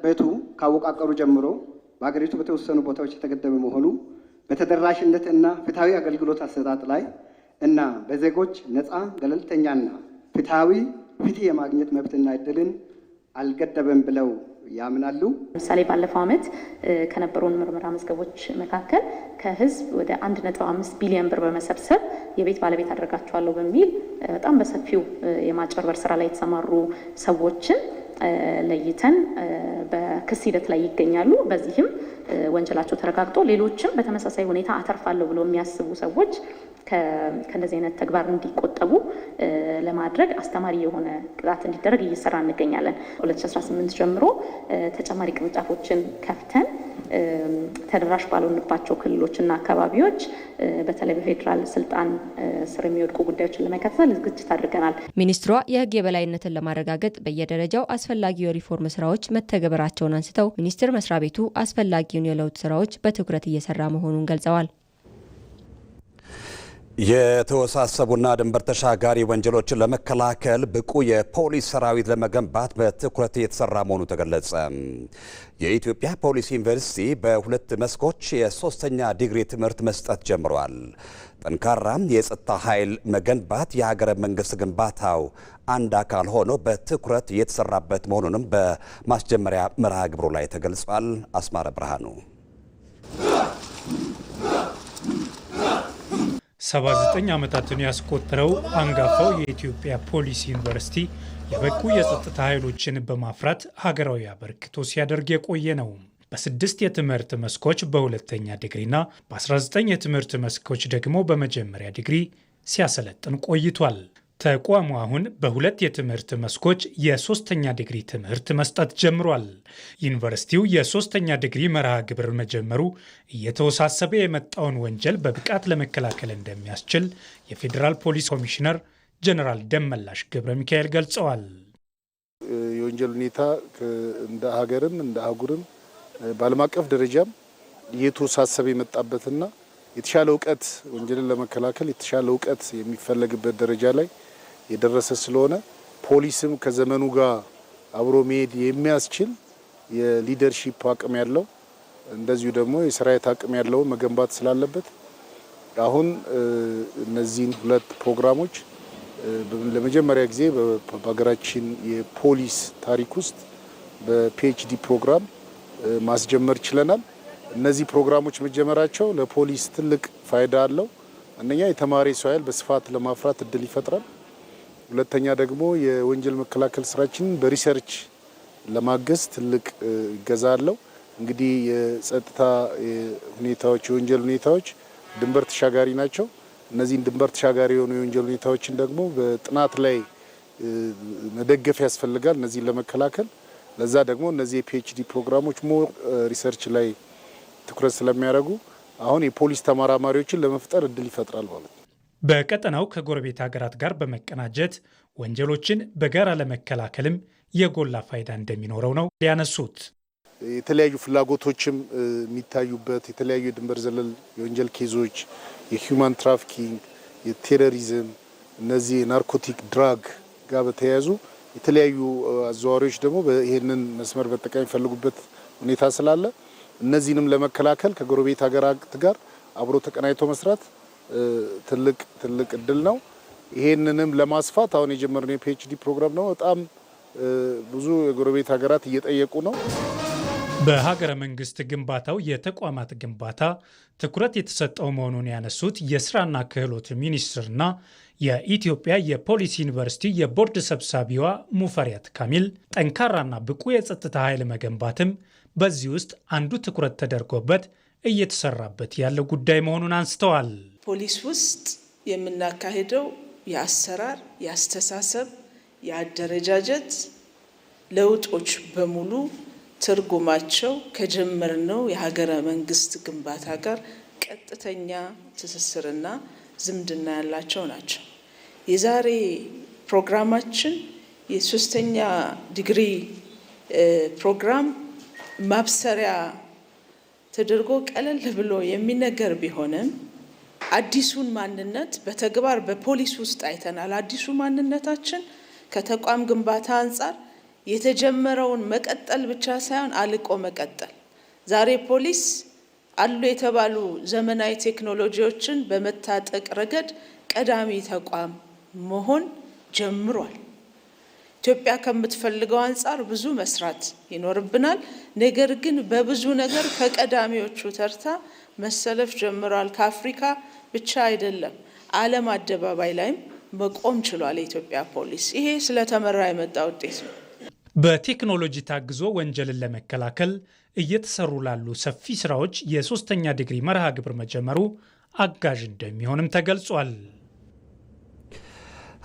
ቤቱ ካወቃቀሩ ጀምሮ በሀገሪቱ በተወሰኑ ቦታዎች የተገደበ መሆኑ በተደራሽነት እና ፍትሐዊ አገልግሎት አሰጣጥ ላይ እና በዜጎች ነፃ ገለልተኛና ፍትሐዊ ፍትህ የማግኘት መብትና እድልን አልገደበም ብለው ያምናሉ። ለምሳሌ ባለፈው ዓመት ከነበሩን ምርመራ መዝገቦች መካከል ከህዝብ ወደ 1.5 ቢሊዮን ብር በመሰብሰብ የቤት ባለቤት አደርጋቸዋለሁ በሚል በጣም በሰፊው የማጭበርበር ስራ ላይ የተሰማሩ ሰዎችን ለይተን በክስ ሂደት ላይ ይገኛሉ። በዚህም ወንጀላቸው ተረጋግጦ ሌሎችም በተመሳሳይ ሁኔታ አተርፋለሁ ብሎ የሚያስቡ ሰዎች ከእንደዚህ አይነት ተግባር እንዲቆጠቡ ለማድረግ አስተማሪ የሆነ ቅጣት እንዲደረግ እየሰራ እንገኛለን። 2018 ጀምሮ ተጨማሪ ቅርንጫፎችን ከፍተን ተደራሽ ባልሆንባቸው ክልሎችና አካባቢዎች በተለይ በፌዴራል ስልጣን ስር የሚወድቁ ጉዳዮችን ለመከታተል ዝግጅት አድርገናል። ሚኒስትሯ የህግ የበላይነትን ለማረጋገጥ በየደረጃው አስፈላጊው የሪፎርም ስራዎች መተግበራቸውን አንስተው ሚኒስቴር መስሪያ ቤቱ አስፈላጊውን የለውጥ ስራዎች በትኩረት እየሰራ መሆኑን ገልጸዋል። የተወሳሰቡና ድንበር ተሻጋሪ ወንጀሎችን ለመከላከል ብቁ የፖሊስ ሰራዊት ለመገንባት በትኩረት እየተሰራ መሆኑ ተገለጸ። የኢትዮጵያ ፖሊስ ዩኒቨርሲቲ በሁለት መስኮች የሶስተኛ ዲግሪ ትምህርት መስጠት ጀምሯል። ጠንካራ የጸጥታ ኃይል መገንባት የሀገረ መንግስት ግንባታው አንድ አካል ሆኖ በትኩረት እየተሰራበት መሆኑንም በማስጀመሪያ መርሃ ግብሩ ላይ ተገልጿል። አስማረ ብርሃኑ 79 ዓመታትን ያስቆጠረው አንጋፋው የኢትዮጵያ ፖሊስ ዩኒቨርሲቲ የበቁ የጸጥታ ኃይሎችን በማፍራት ሀገራዊ አበርክቶ ሲያደርግ የቆየ ነው። በ6 የትምህርት መስኮች በሁለተኛ ዲግሪና በ19 የትምህርት መስኮች ደግሞ በመጀመሪያ ዲግሪ ሲያሰለጥን ቆይቷል። ተቋሙ አሁን በሁለት የትምህርት መስኮች የሶስተኛ ዲግሪ ትምህርት መስጠት ጀምሯል። ዩኒቨርሲቲው የሶስተኛ ዲግሪ መርሃ ግብር መጀመሩ እየተወሳሰበ የመጣውን ወንጀል በብቃት ለመከላከል እንደሚያስችል የፌዴራል ፖሊስ ኮሚሽነር ጀነራል ደመላሽ ገብረ ሚካኤል ገልጸዋል። የወንጀል ሁኔታ እንደ ሀገርም እንደ አህጉርም በዓለም አቀፍ ደረጃም እየተወሳሰበ የመጣበትና የተሻለ እውቀት ወንጀልን ለመከላከል የተሻለ እውቀት የሚፈለግበት ደረጃ ላይ የደረሰ ስለሆነ ፖሊስም ከዘመኑ ጋር አብሮ መሄድ የሚያስችል የሊደርሺፕ አቅም ያለው እንደዚሁ ደግሞ የሰራዊት አቅም ያለው መገንባት ስላለበት አሁን እነዚህን ሁለት ፕሮግራሞች ለመጀመሪያ ጊዜ በሀገራችን የፖሊስ ታሪክ ውስጥ በፒኤችዲ ፕሮግራም ማስጀመር ችለናል። እነዚህ ፕሮግራሞች መጀመራቸው ለፖሊስ ትልቅ ፋይዳ አለው። አንደኛ የተማሪ ሰው ኃይል በስፋት ለማፍራት እድል ይፈጥራል። ሁለተኛ ደግሞ የወንጀል መከላከል ስራችንን በሪሰርች ለማገዝ ትልቅ እገዛ አለው። እንግዲህ የጸጥታ ሁኔታዎች የወንጀል ሁኔታዎች ድንበር ተሻጋሪ ናቸው። እነዚህን ድንበር ተሻጋሪ የሆኑ የወንጀል ሁኔታዎችን ደግሞ በጥናት ላይ መደገፍ ያስፈልጋል። እነዚህን ለመከላከል ለዛ ደግሞ እነዚህ የፒኤችዲ ፕሮግራሞች ሞር ሪሰርች ላይ ትኩረት ስለሚያደርጉ አሁን የፖሊስ ተመራማሪዎችን ለመፍጠር እድል ይፈጥራል ማለት ነው። በቀጠናው ከጎረቤት ሀገራት ጋር በመቀናጀት ወንጀሎችን በጋራ ለመከላከልም የጎላ ፋይዳ እንደሚኖረው ነው ያነሱት። የተለያዩ ፍላጎቶችም የሚታዩበት የተለያዩ የድንበር ዘለል የወንጀል ኬዞች፣ የሂውማን ትራፊኪንግ፣ የቴሮሪዝም፣ እነዚህ የናርኮቲክ ድራግ ጋር በተያያዙ የተለያዩ አዘዋዋሪዎች ደግሞ ይህንን መስመር መጠቀም የሚፈልጉበት ሁኔታ ስላለ እነዚህንም ለመከላከል ከጎረቤት ሀገራት ጋር አብሮ ተቀናይቶ መስራት ትልቅ እድል ነው። ይሄንንም ለማስፋት አሁን የጀመርነው የፒኤችዲ ፕሮግራም ነው። በጣም ብዙ የጎረቤት ሀገራት እየጠየቁ ነው። በሀገረ መንግስት ግንባታው የተቋማት ግንባታ ትኩረት የተሰጠው መሆኑን ያነሱት የስራና ክህሎት ሚኒስትርና የኢትዮጵያ የፖሊስ ዩኒቨርሲቲ የቦርድ ሰብሳቢዋ ሙፈሪያት ካሚል ጠንካራና ብቁ የጸጥታ ኃይል መገንባትም በዚህ ውስጥ አንዱ ትኩረት ተደርጎበት እየተሰራበት ያለው ጉዳይ መሆኑን አንስተዋል። ፖሊስ ውስጥ የምናካሄደው የአሰራር፣ የአስተሳሰብ፣ የአደረጃጀት ለውጦች በሙሉ ትርጉማቸው ከጀመርነው የሀገረ መንግስት ግንባታ ጋር ቀጥተኛ ትስስርና ዝምድና ያላቸው ናቸው። የዛሬ ፕሮግራማችን የሶስተኛ ዲግሪ ፕሮግራም ማብሰሪያ ተደርጎ ቀለል ብሎ የሚነገር ቢሆንም አዲሱን ማንነት በተግባር በፖሊስ ውስጥ አይተናል። አዲሱ ማንነታችን ከተቋም ግንባታ አንጻር የተጀመረውን መቀጠል ብቻ ሳይሆን አልቆ መቀጠል። ዛሬ ፖሊስ አሉ የተባሉ ዘመናዊ ቴክኖሎጂዎችን በመታጠቅ ረገድ ቀዳሚ ተቋም መሆን ጀምሯል። ኢትዮጵያ ከምትፈልገው አንጻር ብዙ መስራት ይኖርብናል። ነገር ግን በብዙ ነገር ከቀዳሚዎቹ ተርታ መሰለፍ ጀምሯል። ከአፍሪካ ብቻ አይደለም፣ ዓለም አደባባይ ላይም መቆም ችሏል የኢትዮጵያ ፖሊስ። ይሄ ስለተመራ የመጣ ውጤት ነው። በቴክኖሎጂ ታግዞ ወንጀልን ለመከላከል እየተሰሩ ላሉ ሰፊ ስራዎች የሶስተኛ ዲግሪ መርሃ ግብር መጀመሩ አጋዥ እንደሚሆንም ተገልጿል።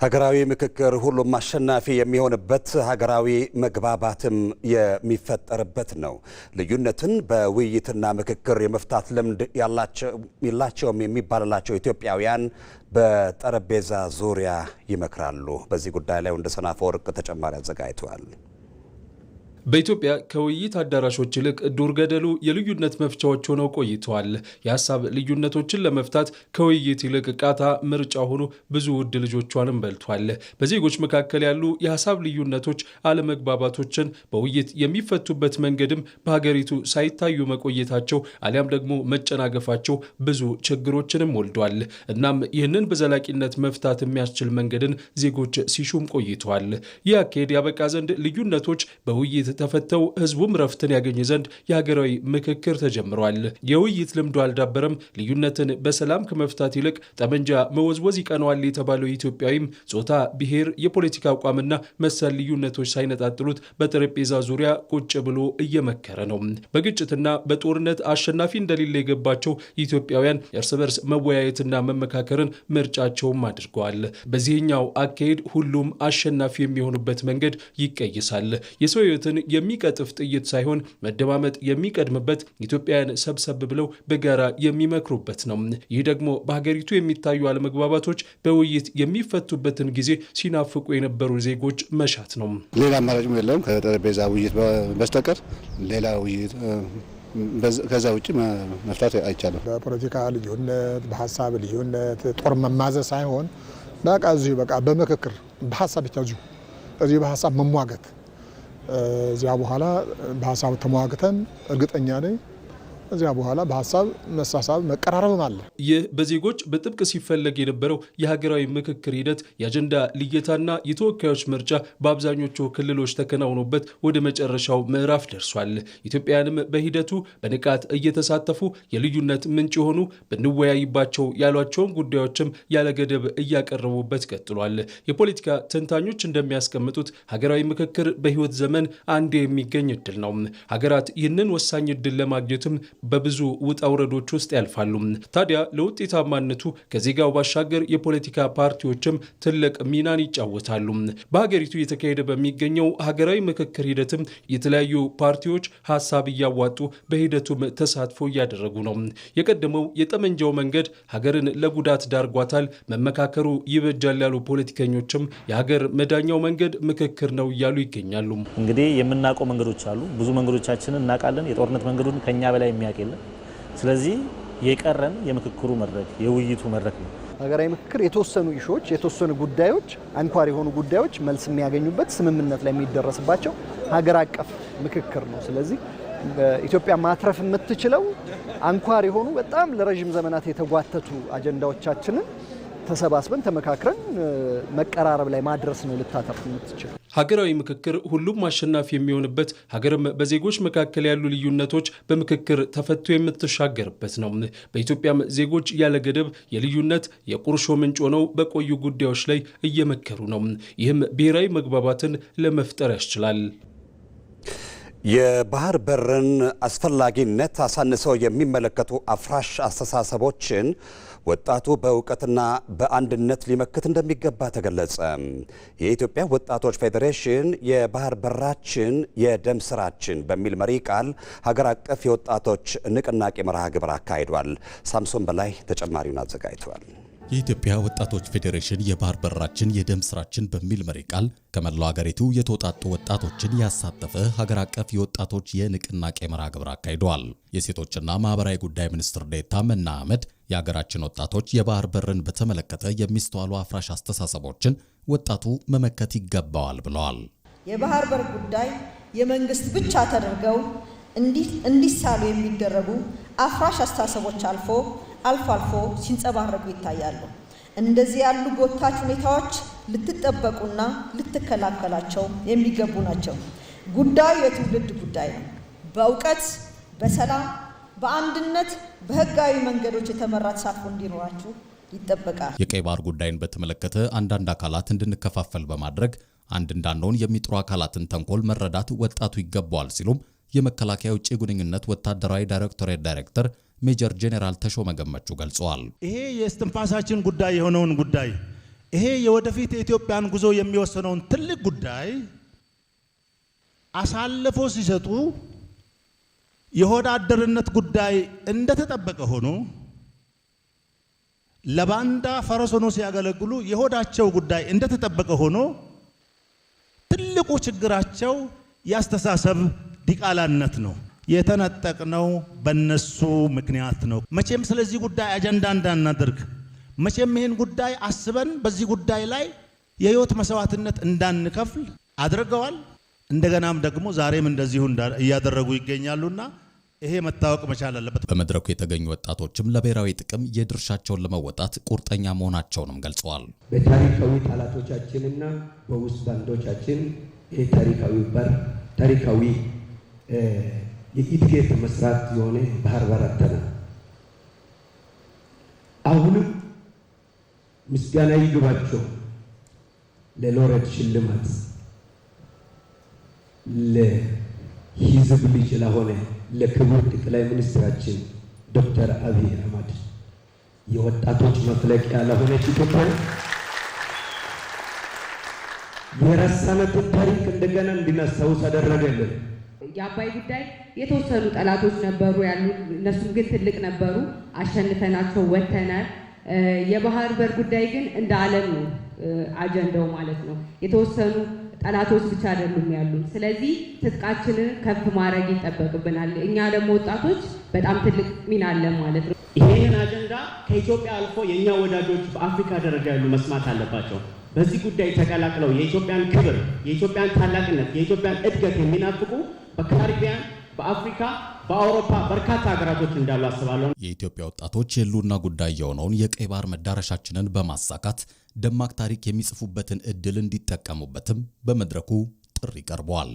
ሀገራዊ ምክክር ሁሉም አሸናፊ የሚሆንበት ሀገራዊ መግባባትም የሚፈጠርበት ነው። ልዩነትን በውይይትና ምክክር የመፍታት ልምድ ያላቸውም የሚባልላቸው ኢትዮጵያውያን በጠረጴዛ ዙሪያ ይመክራሉ። በዚህ ጉዳይ ላይ ወንደሰን አፈወርቅ ተጨማሪ አዘጋጅቷል። በኢትዮጵያ ከውይይት አዳራሾች ይልቅ ዱር ገደሉ የልዩነት መፍቻዎች ሆነው ቆይተዋል። የሀሳብ ልዩነቶችን ለመፍታት ከውይይት ይልቅ ቃታ ምርጫ ሆኖ ብዙ ውድ ልጆቿንም በልቷል። በዜጎች መካከል ያሉ የሀሳብ ልዩነቶች፣ አለመግባባቶችን በውይይት የሚፈቱበት መንገድም በሀገሪቱ ሳይታዩ መቆየታቸው አሊያም ደግሞ መጨናገፋቸው ብዙ ችግሮችንም ወልዷል። እናም ይህንን በዘላቂነት መፍታት የሚያስችል መንገድን ዜጎች ሲሹም ቆይተዋል። ይህ አካሄድ ያበቃ ዘንድ ልዩነቶች በውይይት ተፈተው ህዝቡም ረፍትን ያገኝ ዘንድ የሀገራዊ ምክክር ተጀምሯል። የውይይት ልምዱ አልዳበረም። ልዩነትን በሰላም ከመፍታት ይልቅ ጠመንጃ መወዝወዝ ይቀነዋል የተባለው ኢትዮጵያዊም ጾታ፣ ብሔር፣ የፖለቲካ አቋምና መሰል ልዩነቶች ሳይነጣጥሉት በጠረጴዛ ዙሪያ ቁጭ ብሎ እየመከረ ነው። በግጭትና በጦርነት አሸናፊ እንደሌለ የገባቸው ኢትዮጵያውያን እርስ በርስ መወያየትና መመካከርን ምርጫቸውም አድርገዋል። በዚህኛው አካሄድ ሁሉም አሸናፊ የሚሆኑበት መንገድ ይቀይሳል። የሰው ህይወትን የሚቀጥፍ ጥይት ሳይሆን መደማመጥ የሚቀድምበት፣ ኢትዮጵያውያን ሰብሰብ ብለው በጋራ የሚመክሩበት ነው። ይህ ደግሞ በሀገሪቱ የሚታዩ አለመግባባቶች በውይይት የሚፈቱበትን ጊዜ ሲናፍቁ የነበሩ ዜጎች መሻት ነው። ሌላ አማራጭም የለም ከጠረጴዛ ውይይት በስተቀር ሌላ ውይይት ከዛ ውጭ መፍታት አይቻልም። በፖለቲካ ልዩነት፣ በሀሳብ ልዩነት ጦር መማዘዝ ሳይሆን በቃ እዚሁ በቃ በምክክር በሀሳብ ብቻ እዚሁ በሀሳብ መሟገት እዚያ በኋላ በሀሳብ ተሟግተን እርግጠኛ ነኝ እዚያ በኋላ በሀሳብ መሳሳብ መቀራረብም አለ። ይህ በዜጎች በጥብቅ ሲፈለግ የነበረው የሀገራዊ ምክክር ሂደት የአጀንዳ ልየታና የተወካዮች ምርጫ በአብዛኞቹ ክልሎች ተከናውኖበት ወደ መጨረሻው ምዕራፍ ደርሷል። ኢትዮጵያውያንም በሂደቱ በንቃት እየተሳተፉ የልዩነት ምንጭ የሆኑ ብንወያይባቸው ያሏቸውን ጉዳዮችም ያለ ገደብ እያቀረቡበት ቀጥሏል። የፖለቲካ ተንታኞች እንደሚያስቀምጡት ሀገራዊ ምክክር በህይወት ዘመን አንዴ የሚገኝ እድል ነው። ሀገራት ይህንን ወሳኝ እድል ለማግኘትም በብዙ ውጣ ውረዶች ውስጥ ያልፋሉ። ታዲያ ለውጤታማነቱ ከዜጋው ባሻገር የፖለቲካ ፓርቲዎችም ትልቅ ሚናን ይጫወታሉ። በሀገሪቱ የተካሄደ በሚገኘው ሀገራዊ ምክክር ሂደትም የተለያዩ ፓርቲዎች ሀሳብ እያዋጡ በሂደቱም ተሳትፎ እያደረጉ ነው። የቀደመው የጠመንጃው መንገድ ሀገርን ለጉዳት ዳርጓታል፣ መመካከሩ ይበጃል ያሉ ፖለቲከኞችም የሀገር መዳኛው መንገድ ምክክር ነው እያሉ ይገኛሉ። እንግዲህ የምናውቀው መንገዶች አሉ። ብዙ መንገዶቻችንን እናውቃለን። የጦርነት መንገዱን ከኛ በላይ የሚያውቅ የለም። ስለዚህ የቀረን የምክክሩ መድረክ የውይይቱ መድረክ ነው። ሀገራዊ ምክክር የተወሰኑ ኢሹዎች የተወሰኑ ጉዳዮች አንኳር የሆኑ ጉዳዮች መልስ የሚያገኙበት ስምምነት ላይ የሚደረስባቸው ሀገር አቀፍ ምክክር ነው። ስለዚህ ኢትዮጵያ ማትረፍ የምትችለው አንኳር የሆኑ በጣም ለረጅም ዘመናት የተጓተቱ አጀንዳዎቻችንን ተሰባስበን ተመካክረን መቀራረብ ላይ ማድረስ ነው ልታተርፍ የምትችለው። ሀገራዊ ምክክር ሁሉም አሸናፊ የሚሆንበት ሀገርም በዜጎች መካከል ያሉ ልዩነቶች በምክክር ተፈቶ የምትሻገርበት ነው። በኢትዮጵያም ዜጎች ያለ ገደብ የልዩነት የቁርሾ ምንጭ ሆነው በቆዩ ጉዳዮች ላይ እየመከሩ ነው። ይህም ብሔራዊ መግባባትን ለመፍጠር ያስችላል። የባህር በርን አስፈላጊነት አሳንሰው የሚመለከቱ አፍራሽ አስተሳሰቦችን ወጣቱ በእውቀትና በአንድነት ሊመክት እንደሚገባ ተገለጸ። የኢትዮጵያ ወጣቶች ፌዴሬሽን የባህር በራችን የደም ስራችን በሚል መሪ ቃል ሀገር አቀፍ የወጣቶች ንቅናቄ መርሃ ግብር አካሂዷል። ሳምሶን በላይ ተጨማሪውን አዘጋጅቷል። የኢትዮጵያ ወጣቶች ፌዴሬሽን የባህር በራችን የደም ስራችን በሚል መሪ ቃል ከመላው ሀገሪቱ የተውጣጡ ወጣቶችን ያሳተፈ ሀገር አቀፍ የወጣቶች የንቅናቄ መርሃ ግብር አካሂደዋል። የሴቶችና ማህበራዊ ጉዳይ ሚኒስትር ዴኤታ መና አህመድ የሀገራችን ወጣቶች የባህር በርን በተመለከተ የሚስተዋሉ አፍራሽ አስተሳሰቦችን ወጣቱ መመከት ይገባዋል ብለዋል። የባህር በር ጉዳይ የመንግስት ብቻ ተደርገው እንዲሳሉ የሚደረጉ አፍራሽ አስተሳሰቦች አልፎ አልፎ ሲንጸባረቁ ይታያሉ። እንደዚህ ያሉ ጎታች ሁኔታዎች ልትጠበቁና ልትከላከላቸው የሚገቡ ናቸው። ጉዳዩ የትውልድ ጉዳይ ነው። በእውቀት፣ በሰላም፣ በአንድነት በህጋዊ መንገዶች የተመራ ተሳትፎ እንዲኖራችሁ ይጠበቃል። የቀይ ባህር ጉዳይን በተመለከተ አንዳንድ አካላት እንድንከፋፈል በማድረግ አንድ እንዳንሆን የሚጥሩ አካላትን ተንኮል መረዳት ወጣቱ ይገባዋል ሲሉም የመከላከያ ውጭ ግንኙነት ወታደራዊ ዳይሬክቶሬት ዳይሬክተር ሜጀር ጄኔራል ተሾመ ገመቹ ገልጸዋል። ይሄ የእስትንፋሳችን ጉዳይ የሆነውን ጉዳይ ይሄ የወደፊት የኢትዮጵያን ጉዞ የሚወስነውን ትልቅ ጉዳይ አሳልፎ ሲሰጡ የሆዳደርነት ጉዳይ እንደተጠበቀ ሆኖ ለባንዳ ፈረስ ሆኖ ሲያገለግሉ የሆዳቸው ጉዳይ እንደተጠበቀ ሆኖ ትልቁ ችግራቸው ያስተሳሰብ ዲቃላነት ነው። የተነጠቅነው በነሱ ምክንያት ነው። መቼም ስለዚህ ጉዳይ አጀንዳ እንዳናደርግ መቼም ይሄን ጉዳይ አስበን በዚህ ጉዳይ ላይ የህይወት መስዋዕትነት እንዳንከፍል አድርገዋል። እንደገናም ደግሞ ዛሬም እንደዚሁ እያደረጉ ይገኛሉና ይሄ መታወቅ መቻል አለበት። በመድረኩ የተገኙ ወጣቶችም ለብሔራዊ ጥቅም የድርሻቸውን ለመወጣት ቁርጠኛ መሆናቸውንም ገልጸዋል። በታሪካዊ ጠላቶቻችንና በውስጥ ባንዶቻችን ታሪካዊ ታሪካዊ የኢድጌት መስራት የሆነ ባህር በር አጥተናል። አሁንም ምስጋና ይግባቸው ለሎሬት ሽልማት ለህዝብ ልጅ ለሆነ ለክቡር ጠቅላይ ሚኒስትራችን ዶክተር አብይ አህመድ የወጣቶች መፍለቂያ ለሆነች ኢትዮጵያ የረሳነትን ታሪክ እንደገና እንድናስታውስ አደረገልን። የአባይ ጉዳይ የተወሰኑ ጠላቶች ነበሩ ያሉት፣ እነሱም ግን ትልቅ ነበሩ። አሸንፈናቸው ወጥተናል። የባህር በር ጉዳይ ግን እንደ ዓለም ነው አጀንዳው ማለት ነው። የተወሰኑ ጠላቶች ብቻ አይደሉም ያሉን። ስለዚህ ትጥቃችንን ከፍ ማድረግ ይጠበቅብናል። እኛ ደግሞ ወጣቶች በጣም ትልቅ ሚና አለን ማለት ነው። ይሄንን አጀንዳ ከኢትዮጵያ አልፎ የኛ ወዳጆች በአፍሪካ ደረጃ ያሉ መስማት አለባቸው። በዚህ ጉዳይ ተቀላቅለው የኢትዮጵያን ክብር፣ የኢትዮጵያን ታላቅነት፣ የኢትዮጵያን እድገት የሚናፍቁ በካሪቢያን፣ በአፍሪካ፣ በአውሮፓ በርካታ ሀገራቶች እንዳሉ አስባለሁ። የኢትዮጵያ ወጣቶች የህልውና ጉዳይ የሆነውን የቀይ ባህር መዳረሻችንን በማሳካት ደማቅ ታሪክ የሚጽፉበትን እድል እንዲጠቀሙበትም በመድረኩ ጥሪ ቀርቧል።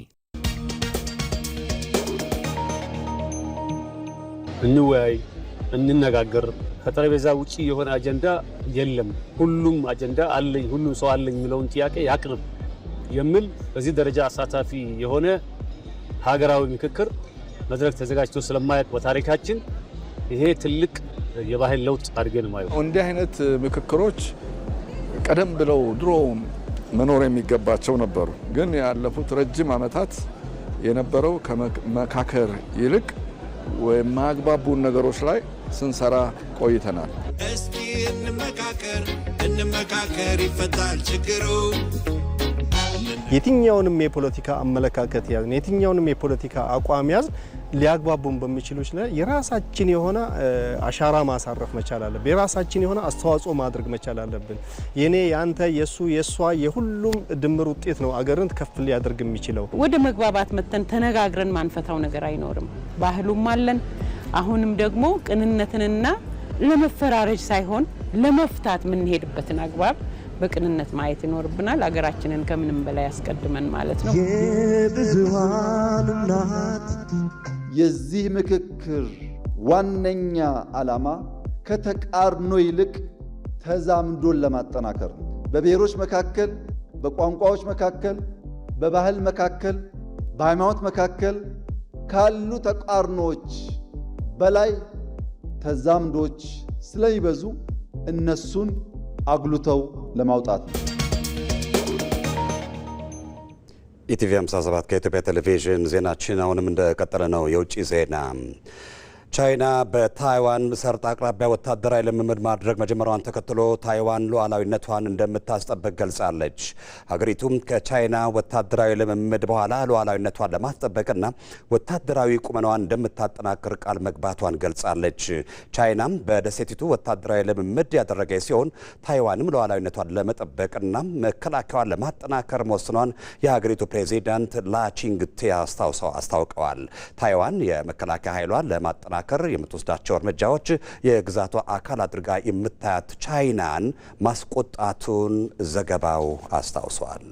እንወያይ፣ እንነጋገር። ከጠረጴዛ ውጪ የሆነ አጀንዳ የለም። ሁሉም አጀንዳ አለኝ፣ ሁሉም ሰው አለኝ የሚለውን ጥያቄ ያቅርብ የሚል በዚህ ደረጃ አሳታፊ የሆነ ሀገራዊ ምክክር መድረክ ተዘጋጅቶ ስለማያውቅ በታሪካችን ይሄ ትልቅ የባህል ለውጥ አድርገን ማየው። እንዲህ አይነት ምክክሮች ቀደም ብለው ድሮ መኖር የሚገባቸው ነበሩ። ግን ያለፉት ረጅም ዓመታት የነበረው ከመካከር ይልቅ የማያግባቡን ነገሮች ላይ ስንሰራ ቆይተናል። እስኪ እንመካከር ይፈታል ችግሩ። የትኛውንም የፖለቲካ አመለካከት ያዝ፣ የትኛውንም የፖለቲካ አቋም ያዝ ሊያግባቡን በሚችሉት ላይ የራሳችን የሆነ አሻራ ማሳረፍ መቻል አለብን። የራሳችን የሆነ አስተዋጽኦ ማድረግ መቻል አለብን። የኔ ያንተ የሱ የሷ የሁሉም ድምር ውጤት ነው አገርን ከፍ ሊያደርግ የሚችለው። ወደ መግባባት መተን ተነጋግረን ማንፈታው ነገር አይኖርም። ባህሉም አለን። አሁንም ደግሞ ቅንነትንና ለመፈራረጅ ሳይሆን ለመፍታት የምንሄድበትን አግባብ በቅንነት ማየት ይኖርብናል። አገራችንን ከምንም በላይ ያስቀድመን ማለት ነው። የብዙሃን እናት የዚህ ምክክር ዋነኛ ዓላማ ከተቃርኖ ይልቅ ተዛምዶን ለማጠናከር ነው። በብሔሮች መካከል፣ በቋንቋዎች መካከል፣ በባህል መካከል፣ በሃይማኖት መካከል ካሉ ተቃርኖዎች በላይ ተዛምዶች ስለሚበዙ እነሱን አጉልተው ለማውጣት ነው። ኢቲቪ 57 ከኢትዮጵያ ቴሌቪዥን ዜናችን አሁንም እንደቀጠለ ነው። የውጭ ዜና ቻይና በታይዋን ሰርጥ አቅራቢያ ወታደራዊ ልምምድ ማድረግ መጀመሯን ተከትሎ ታይዋን ሉዓላዊነቷን እንደምታስጠብቅ ገልጻለች። ሀገሪቱም ከቻይና ወታደራዊ ልምምድ በኋላ ሉዓላዊነቷን ለማስጠበቅና ወታደራዊ ቁመናዋን እንደምታጠናክር ቃል መግባቷን ገልጻለች። ቻይናም በደሴቲቱ ወታደራዊ ልምምድ ያደረገ ሲሆን ታይዋንም ሉዓላዊነቷን ለመጠበቅና መከላከያዋን ለማጠናከር መወሰኗን የሀገሪቱ ፕሬዚዳንት ላቺንግቴ አስታውቀዋል። ታይዋን የመከላከያ ኃይሏን ለማጠናከር የምትወስዳቸው እርምጃዎች የግዛቷ አካል አድርጋ የምታያት ቻይናን ማስቆጣቱን ዘገባው አስታውሷል።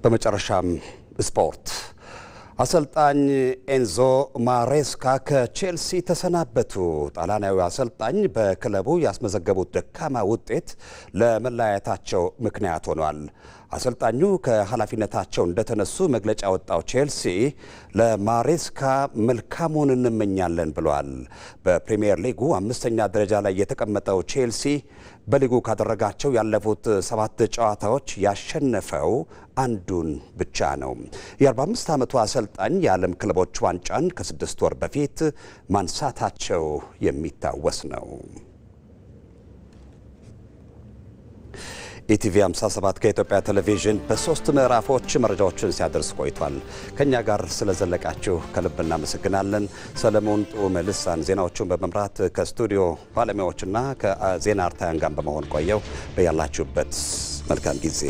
በመጨረሻም ስፖርት አሰልጣኝ ኤንዞ ማሬስካ ከቼልሲ ተሰናበቱ። ጣሊያናዊ አሰልጣኝ በክለቡ ያስመዘገቡት ደካማ ውጤት ለመለያየታቸው ምክንያት ሆኗል። አሰልጣኙ ከኃላፊነታቸው እንደተነሱ መግለጫ ወጣው ቼልሲ ለማሬስካ መልካሙን እንመኛለን ብሏል። በፕሪሚየር ሊጉ 5ኛ ደረጃ ላይ የተቀመጠው ቼልሲ በሊጉ ካደረጋቸው ያለፉት 7 ጨዋታዎች ያሸነፈው አንዱን ብቻ ነው። የ45 ዓመቱ አሰልጣኝ የዓለም ክለቦች ዋንጫን ከ6 ወር በፊት ማንሳታቸው የሚታወስ ነው። ኢቲቪ 57 ከኢትዮጵያ ቴሌቪዥን በ3 ምዕራፎች መረጃዎችን ሲያደርስ ቆይቷል። ከኛ ጋር ስለዘለቃችሁ ከልብ እናመሰግናለን። ሰለሞን ጡመ ልሳን ዜናዎቹን በመምራት ከስቱዲዮ ባለሙያዎችና ከዜና አርታያን ጋር በመሆን ቆየው። በያላችሁበት መልካም ጊዜ